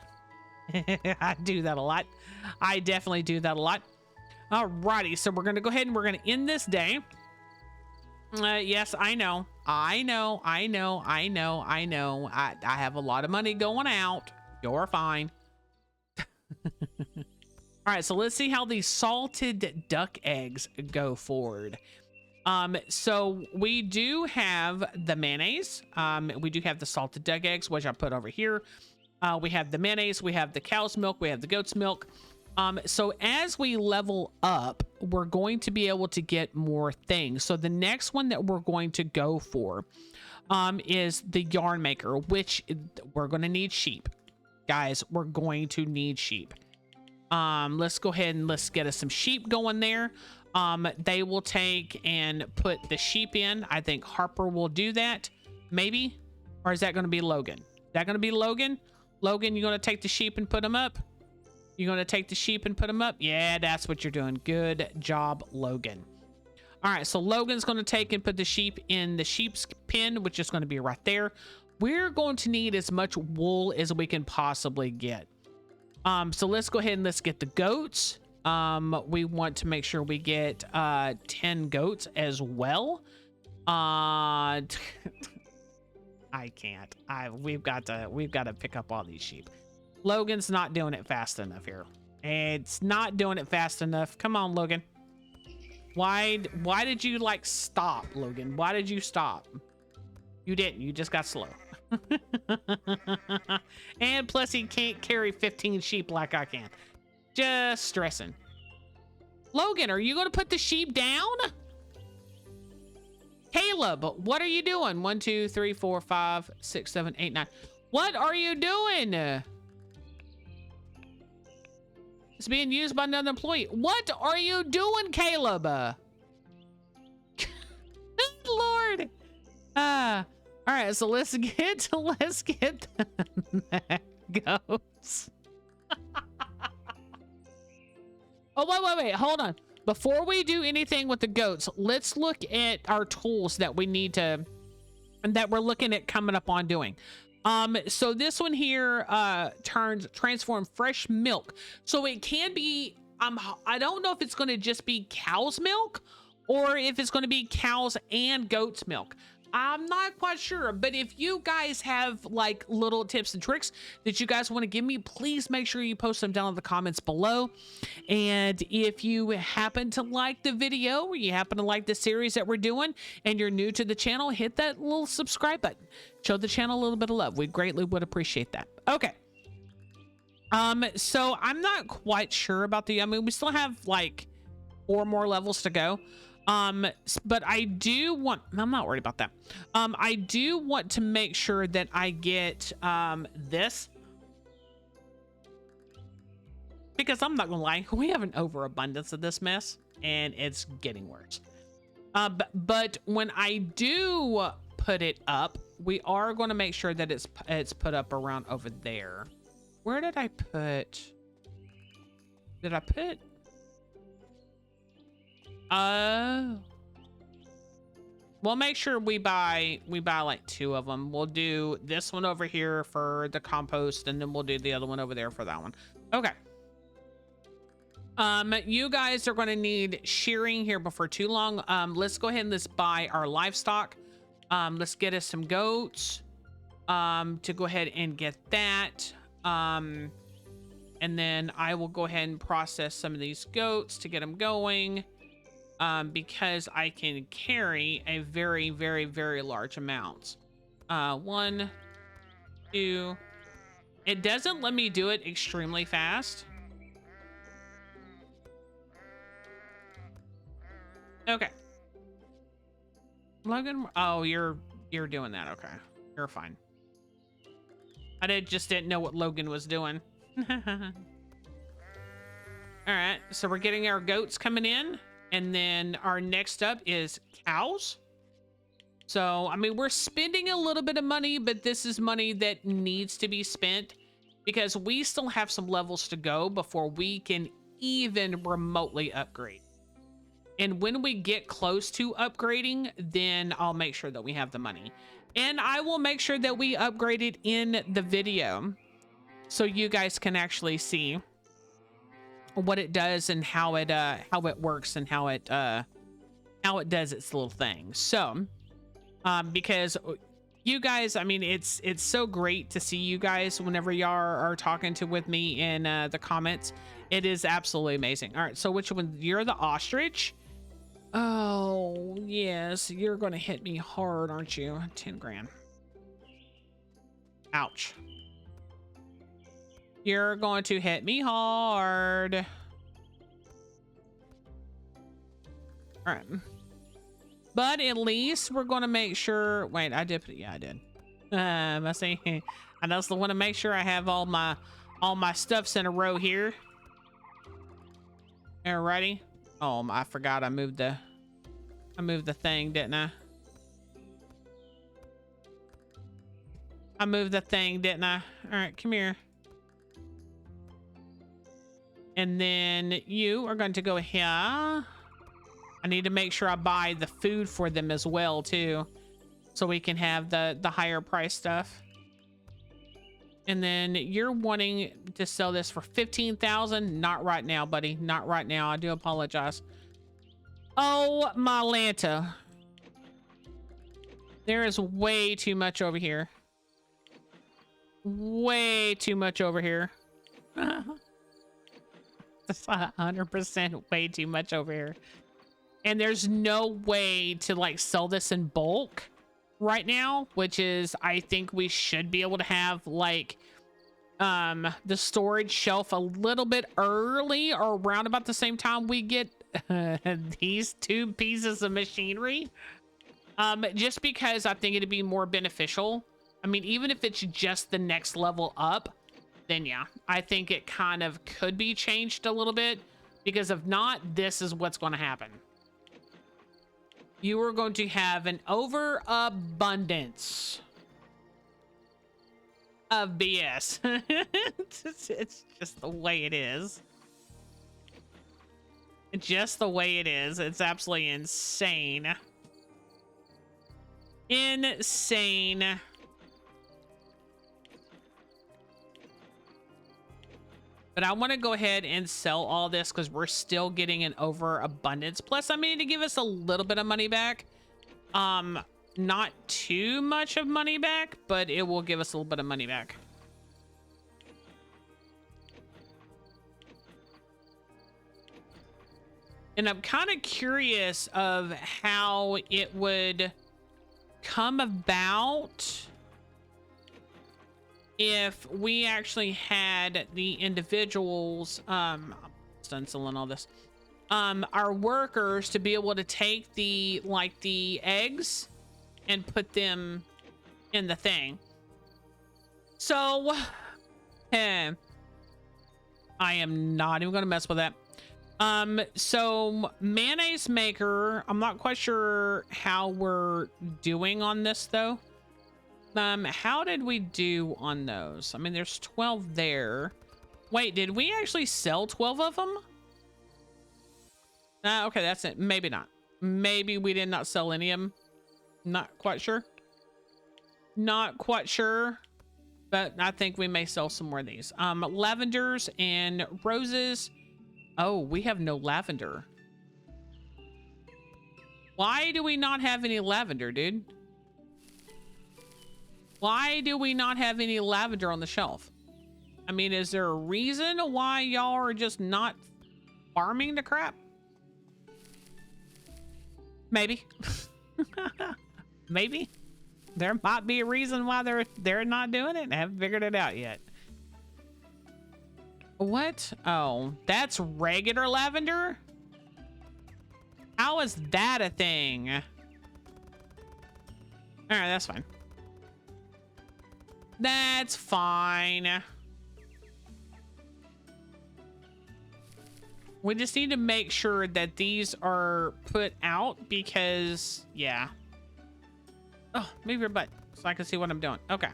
[SPEAKER 1] I do that a lot. I definitely do that a lot. Alrighty, so we're gonna go ahead and we're gonna end this day. Yes, I know. I have a lot of money going out. You're fine. All right, so let's see how these salted duck eggs go forward. So we do have the mayonnaise. We do have the salted duck eggs, which I put over here. We have the mayonnaise, we have the cow's milk, we have the goat's milk. So as we level up, we're going to be able to get more things. So the next one that we're going to go for is the yarn maker, which we're going to need sheep. Guys, we're going to need sheep. Let's go ahead and let's get us some sheep going there. They will take and put the sheep in. I think Harper will do that, maybe. Or is that going to be Logan? Is that going to be Logan? Logan, you going to take the sheep and put them up? You're going to take the sheep and put them up? Yeah, that's what you're doing. Good job, Logan. All right, so Logan's going to take and put the sheep in the sheep's pen, which is going to be right there. We're going to need as much wool as we can possibly get. So let's go ahead and let's get the goats. We want to make sure we get 10 goats as well. I can't. We've got to pick up all these sheep. Logan's not doing it fast enough here. It's not doing it fast enough. Come on, Logan. Why did you like stop, Logan? Why did you stop? You didn't. You just got slow. And plus he can't carry 15 sheep like I can. Just stressing. Logan, are you going to put the sheep down? Caleb, what are you doing? 1, 2, 3, 4, 5, 6, 7, 8, 9. What are you doing? It's being used by another employee. What are you doing, Caleb? Lord. All right, so let's get the goats. Oh, wait, hold on. Before we do anything with the goats, let's look at our tools that we need to, and that we're looking at coming up on doing. So this one here transform fresh milk. So it can be, I don't know if it's going to just be cow's milk or if it's going to be cow's and goat's milk. I'm not quite sure, but if you guys have like little tips and tricks that you guys want to give me, please make sure you post them down in the comments below. And if you happen to like the video or you happen to like the series that we're doing and you're new to the channel, hit that little subscribe button. Show the channel a little bit of love. We greatly would appreciate that. Okay. So I'm not quite sure about I mean, we still have like 4 more levels to go. But I do want, I'm not worried about that. I do want to make sure that I get, this, because I'm not gonna lie, we have an overabundance of this mess and it's getting worse. But when I do put it up, we are going to make sure that it's put up around over there. Where did I put? Did I put? We'll make sure we buy like 2 of them. We'll do this one over here for the compost, and then we'll do the other one over there for that one. Okay. You guys are going to need shearing here before too long. Let's go ahead and let's buy our livestock. Let's get us some goats. To go ahead and get that. And then I will go ahead and process some of these goats to get them going. Because I can carry a very, very, very large amount. 1, 2. It doesn't let me do it extremely fast. Okay. Logan, oh, you're doing that. Okay, you're fine. I just didn't know what Logan was doing. All right, so we're getting our goats coming in. And then our next up is cows. So, I mean, we're spending a little bit of money, but this is money that needs to be spent because we still have some levels to go before we can even remotely upgrade. And when we get close to upgrading, then I'll make sure that we have the money. And I will make sure that we upgrade it in the video so you guys can actually see what it does and how it works and how it does its little thing. So because you guys, I mean, it's so great to see you guys whenever y'all are talking with me in the comments. It is absolutely amazing. All right, so which one? You're the ostrich. Oh yes, you're gonna hit me hard, aren't you? 10 grand. Ouch. You're going to hit me hard. All right. But at least we're going to make sure. Wait, I did put it. Yeah, I did. I see. I also want to make sure I have all my stuffs in a row here. Alrighty. Oh, I forgot I moved the thing, didn't I? I moved the thing, didn't I? All right, come here. And then you are going to go here. I need to make sure I buy the food for them as well, too. So we can have the higher price stuff. And then you're wanting to sell this for 15,000. Not right now, buddy. Not right now. I do apologize. Oh, my Lanta. There is way too much over here. Way too much over here. That's 100% way too much over here. And there's no way to like sell this in bulk right now, which is, I think we should be able to have like the storage shelf a little bit early or around about the same time we get these 2 pieces of machinery. Just because I think it'd be more beneficial. I mean, even if it's just the next level up, then yeah, I think it kind of could be changed a little bit, because if not, this is what's going to happen. You are going to have an overabundance of BS. It's just the way it is. Just the way it is. It's absolutely insane. Insane. But I want to go ahead and sell all this because we're still getting an overabundance. Plus, I mean, to give us a little bit of money back. Not too much of money back, but it will give us a little bit of money back. And I'm kind of curious of how it would come about if we actually had the individuals, stenciling all this, our workers to be able to take the eggs and put them in the thing. So, I am not even going to mess with that. So mayonnaise maker, I'm not quite sure how we're doing on this though. How did we do on those? I mean, there's 12 there. Wait, did we actually sell 12 of them? Okay, that's it. Maybe not. Maybe we did not sell any of them. Not quite sure. Not quite sure. But I think we may sell some more of these. Lavenders and roses. Oh, we have no lavender. Why do we not have any lavender, dude? Why do we not have any lavender on the shelf? I mean, is there a reason why y'all are just not farming the crap? Maybe. Maybe. There might be a reason why they're not doing it. I haven't figured it out yet. What? Oh, that's regular lavender? How is that a thing? All right, that's fine. That's fine. We just need to make sure that these are put out because, yeah. Oh, move your butt so I can see what I'm doing. Okay.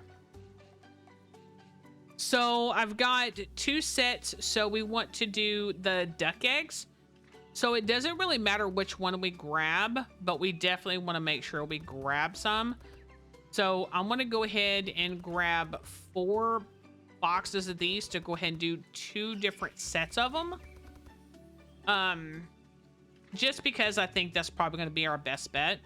[SPEAKER 1] So I've got 2 sets. So we want to do the duck eggs. So it doesn't really matter which one we grab, but we definitely want to make sure we grab some. So I'm going to go ahead and grab 4 boxes of these to go ahead and do 2 different sets of them. Just because I think that's probably going to be our best bet.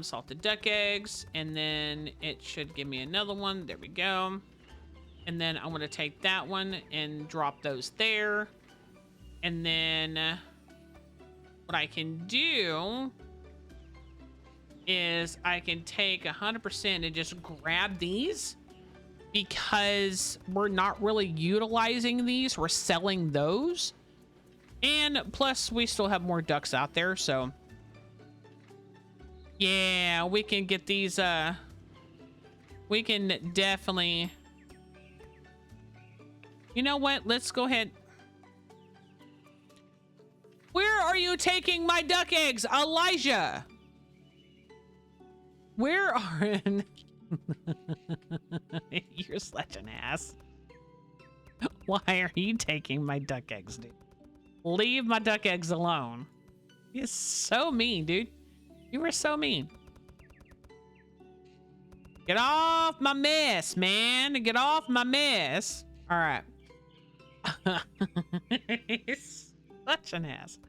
[SPEAKER 1] Salted duck eggs, and then it should give me another one. There we go. And then I'm going to take that one and drop those there. And then what I can do is I can take 100% and just grab these because we're not really utilizing these. We're selling those. And plus we still have more ducks out there. So yeah, we can get these, we can definitely, you know what? Let's go ahead. Where are you taking my duck eggs, Elijah? Where are... You're such an ass. Why are you taking my duck eggs, dude? Leave my duck eggs alone. You're so mean, dude. You were so mean. Get off my mess, man. Get off my mess. All right. He's such an ass.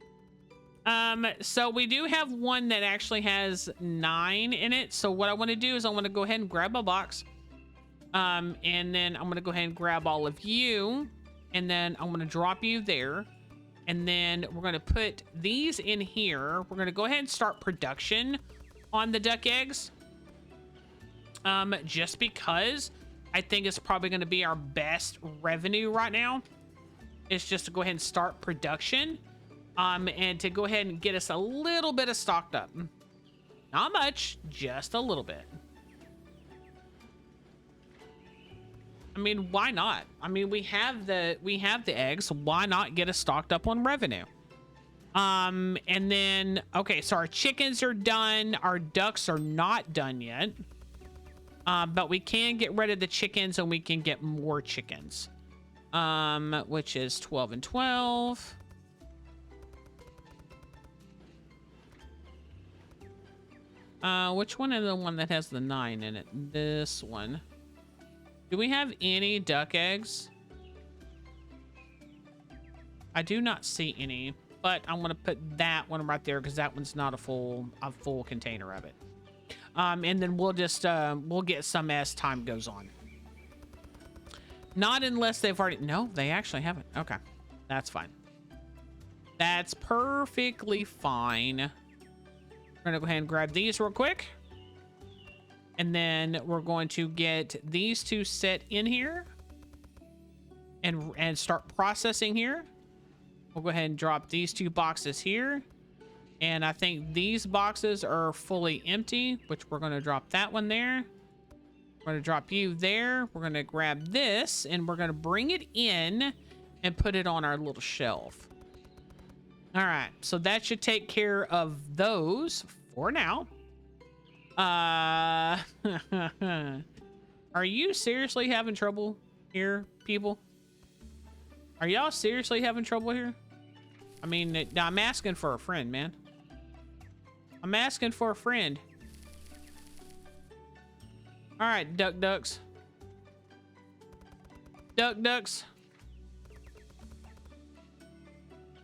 [SPEAKER 1] So we do have one that actually has 9 in it. So what I want to do is I want to go ahead and grab a box. And then I'm going to go ahead and grab all of you. And then I'm going to drop you there. And then we're going to put these in here. We're going to go ahead and start production on the duck eggs. Just because I think it's probably going to be our best revenue right now. It's just to go ahead and start production. And to go ahead and get us a little bit of stocked up. Not much, just a little bit. I mean, why not? I mean, we have the eggs. Why not get us stocked up on revenue? And then, okay, so our chickens are done. Our ducks are not done yet. But we can get rid of the chickens and we can get more chickens. Which is 12 and 12. Which one is the one that has the 9 in it? This one. Do we have any duck eggs? I do not see any, but I'm gonna put that one right there because that one's not a full container of it. And then we'll just we'll get some as time goes on. Not unless they've already. No, they actually haven't. Okay, that's fine. That's perfectly fine. We're gonna go ahead and grab these real quick. And then we're going to get these 2 set in here and start processing here. We'll go ahead and drop these 2 boxes here. And I think these boxes are fully empty, which we're going to drop that one there. We're going to drop you there. We're going to grab this and we're going to bring it in and put it on our little shelf. All right, so that should take care of those for now. Are you seriously having trouble here, people? Are y'all seriously having trouble here? I mean, I'm asking for a friend, man. I'm asking for a friend. All right, ducks. Ducks.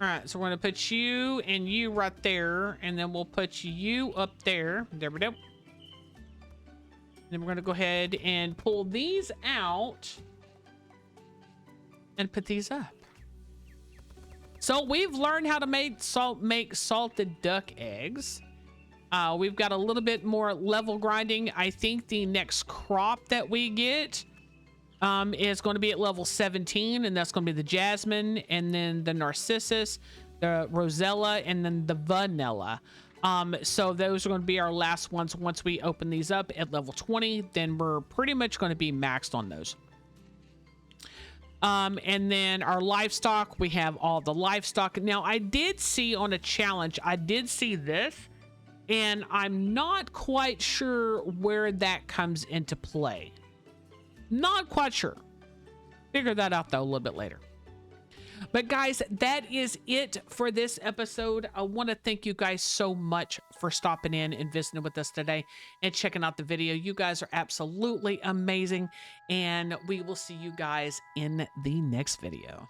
[SPEAKER 1] All right, so we're gonna put you and you right there, and then we'll put you up there. There we go. Then we're gonna go ahead and pull these out and put these up. So we've learned how to make salted duck eggs. We've got a little bit more level grinding. I think the next crop that we get is going to be at level 17, and that's going to be the jasmine, and then the narcissus, the rosella, and then the vanilla. So those are going to be our last ones. Once we open these up at level 20, then we're pretty much going to be maxed on those. And then our livestock, we have all the livestock. Now, I did see on a challenge, I did see this, and I'm not quite sure where that comes into play. Not quite sure. Figure that out, though, a little bit later. But guys, that is it for this episode. I want to thank you guys so much for stopping in and visiting with us today and checking out the video. You guys are absolutely amazing, and we will see you guys in the next video.